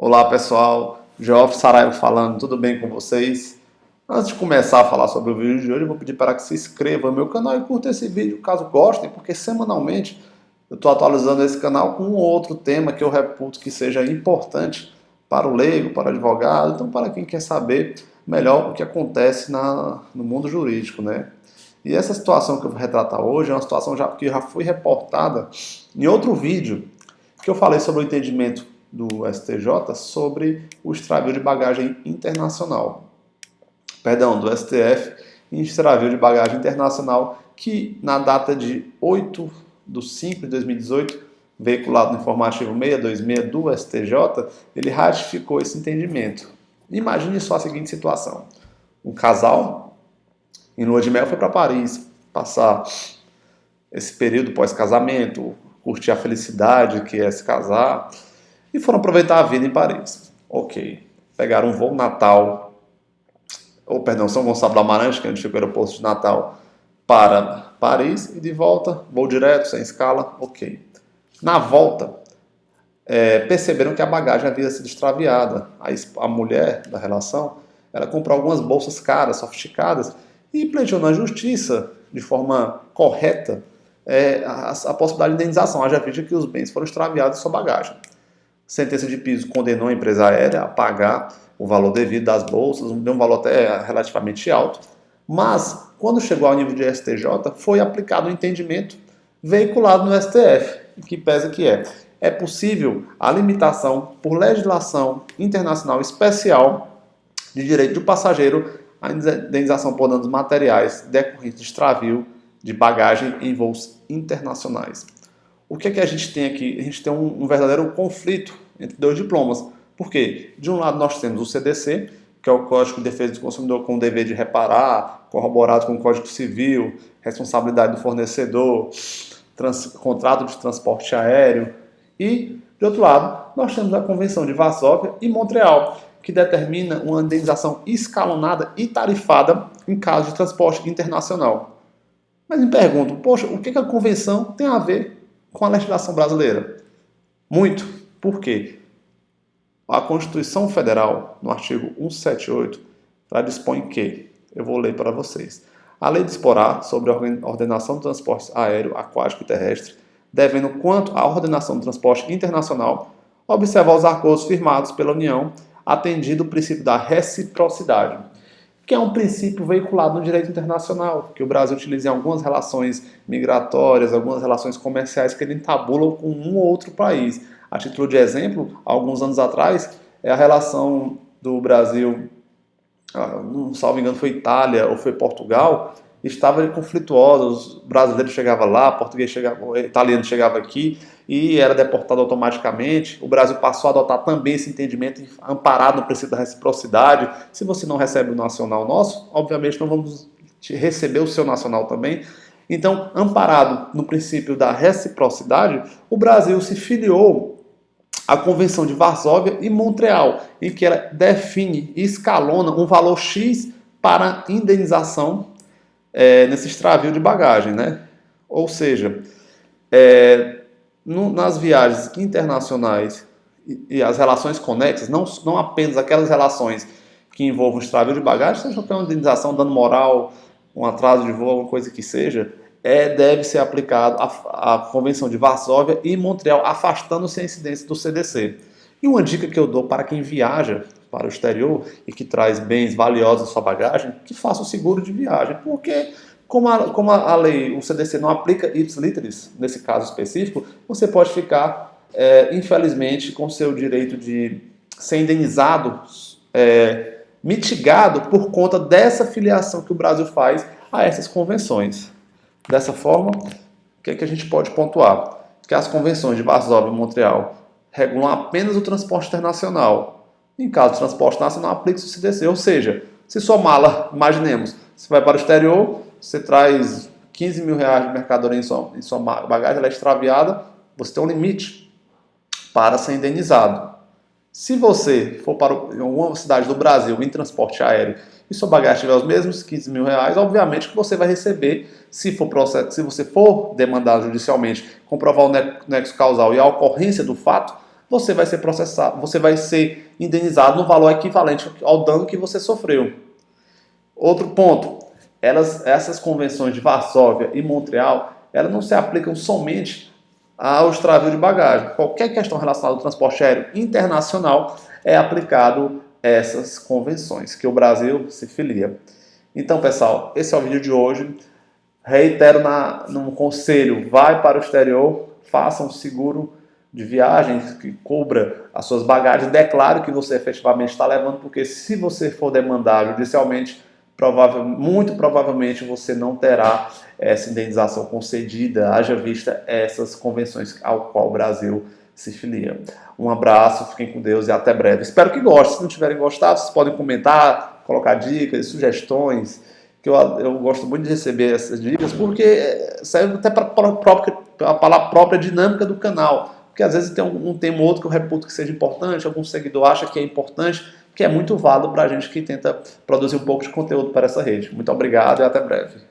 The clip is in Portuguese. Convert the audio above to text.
Olá pessoal, Geoff Saraiva falando, tudo bem com vocês? Antes de começar a falar sobre o vídeo de hoje, eu vou pedir para que se inscrevam no meu canal e curtam esse vídeo caso gostem, porque semanalmente eu estou atualizando esse canal com um outro tema que eu reputo que seja importante para o leigo, para o advogado, então para quem quer saber melhor o que acontece no mundo jurídico, né? E essa situação que eu vou retratar hoje é uma situação que já foi reportada em outro vídeo, que eu falei sobre o entendimento do STJ sobre o extravio de bagagem internacional. Perdão, do STF em extravio de bagagem internacional, que na data de 8/5/2018, veiculado no informativo 626 do STJ, ele ratificou esse entendimento. Imagine só a seguinte situação. Um casal, em lua de mel, foi para Paris passar esse período pós-casamento, curtir a felicidade que é se casar, e foram aproveitar a vida em Paris. Ok. Pegaram um voo Natal, São Gonçalo do Amarante, que é onde fica o aeroporto de Natal, para Paris, e de volta, voo direto, sem escala, ok. Na volta, perceberam que a bagagem havia sido extraviada. A mulher da relação, ela comprou algumas bolsas caras, sofisticadas, e pleiteou na justiça, de forma correta, a possibilidade de indenização, haja vista que os bens foram extraviados em sua bagagem. Sentença de piso condenou a empresa aérea a pagar o valor devido das bolsas, deu um valor até relativamente alto, mas quando chegou ao nível de STJ, foi aplicado um entendimento veiculado no STF, que pesa que é possível a limitação por legislação internacional especial de direito do passageiro à indenização por danos materiais decorrentes de extravio de bagagem em voos internacionais. O que é que a gente tem aqui? A gente tem um verdadeiro conflito entre dois diplomas. Por quê? De um lado nós temos o CDC, que é o Código de Defesa do Consumidor com o dever de reparar, corroborado com o Código Civil, responsabilidade do fornecedor, contrato de transporte aéreo. E, de outro lado, nós temos a Convenção de Varsóvia e Montreal, que determina uma indenização escalonada e tarifada em caso de transporte internacional. Mas me pergunto, poxa, o que a Convenção tem a ver com a legislação brasileira? Muito. Por quê? A Constituição Federal, no artigo 178, ela dispõe que, eu vou ler para vocês, a lei disporá sobre a ordenação do transporte aéreo, aquático e terrestre, devendo quanto à ordenação do transporte internacional, observar os acordos firmados pela União, atendido o princípio da reciprocidade, que é um princípio veiculado no direito internacional, que o Brasil utiliza em algumas relações migratórias, algumas relações comerciais que ele entabula com um ou outro país. A título de exemplo, há alguns anos atrás, a relação do Brasil, não salvo engano, foi Itália ou foi Portugal, estava conflituosa, os brasileiros chegavam lá, português chegava, italiano chegava aqui e era deportado automaticamente. O Brasil passou a adotar também esse entendimento amparado no princípio da reciprocidade. Se você não recebe o nacional nosso, obviamente não vamos receber o seu nacional também. Então, amparado no princípio da reciprocidade, o Brasil se filiou à Convenção de Varsóvia e Montreal, em que ela define e escalona um valor X para indenização nesse extravio de bagagem, né? Ou seja, nas viagens internacionais e as relações conexas, não apenas aquelas relações que envolvam extravio de bagagem, seja uma indenização, dano moral, um atraso de voo, alguma coisa que seja, deve ser aplicado a Convenção de Varsóvia e Montreal, afastando-se a incidência do CDC. E uma dica que eu dou para quem viaja para o exterior e que traz bens valiosos em sua bagagem, que faça o seguro de viagem, porque como a lei, o CDC não aplica ipsis literis, nesse caso específico, você pode ficar, infelizmente, com seu direito de ser indenizado, mitigado por conta dessa filiação que o Brasil faz a essas convenções. Dessa forma, o que é que a gente pode pontuar? Que as convenções de Varsóvia e Montreal regulam apenas o transporte internacional. Em caso de transporte nacional, aplica-se o CDC. Ou seja, se sua mala, imaginemos, você vai para o exterior, você traz 15 mil reais de mercadoria em sua bagagem, ela é extraviada, você tem um limite para ser indenizado. Se você for para alguma cidade do Brasil em transporte aéreo e sua bagagem tiver os mesmos 15 mil reais, obviamente que você vai receber, se você for demandado judicialmente, comprovar o nexo causal e a ocorrência do fato, você vai ser processado, você vai ser indenizado no valor equivalente ao dano que você sofreu. Outro ponto, essas convenções de Varsóvia e Montreal, elas não se aplicam somente ao extravio de bagagem. Qualquer questão relacionada ao transporte aéreo internacional é aplicado essas convenções, que o Brasil se filia. Então, pessoal, esse é o vídeo de hoje. Reitero no conselho, vai para o exterior, faça um seguro de viagem que cubra as suas bagagens, declare que você efetivamente está levando, porque se você for demandar judicialmente, muito provavelmente você não terá essa indenização concedida, haja vista essas convenções ao qual o Brasil se filia. Um abraço, fiquem com Deus e até breve. Espero que gostem. Se não tiverem gostado, vocês podem comentar, colocar dicas, sugestões, que eu gosto muito de receber essas dicas, porque serve até para a palavra própria dinâmica do canal. Porque às vezes tem um tema ou outro que eu reputo que seja importante, algum seguidor acha que é importante, que é muito válido para a gente que tenta produzir um pouco de conteúdo para essa rede. Muito obrigado e até breve.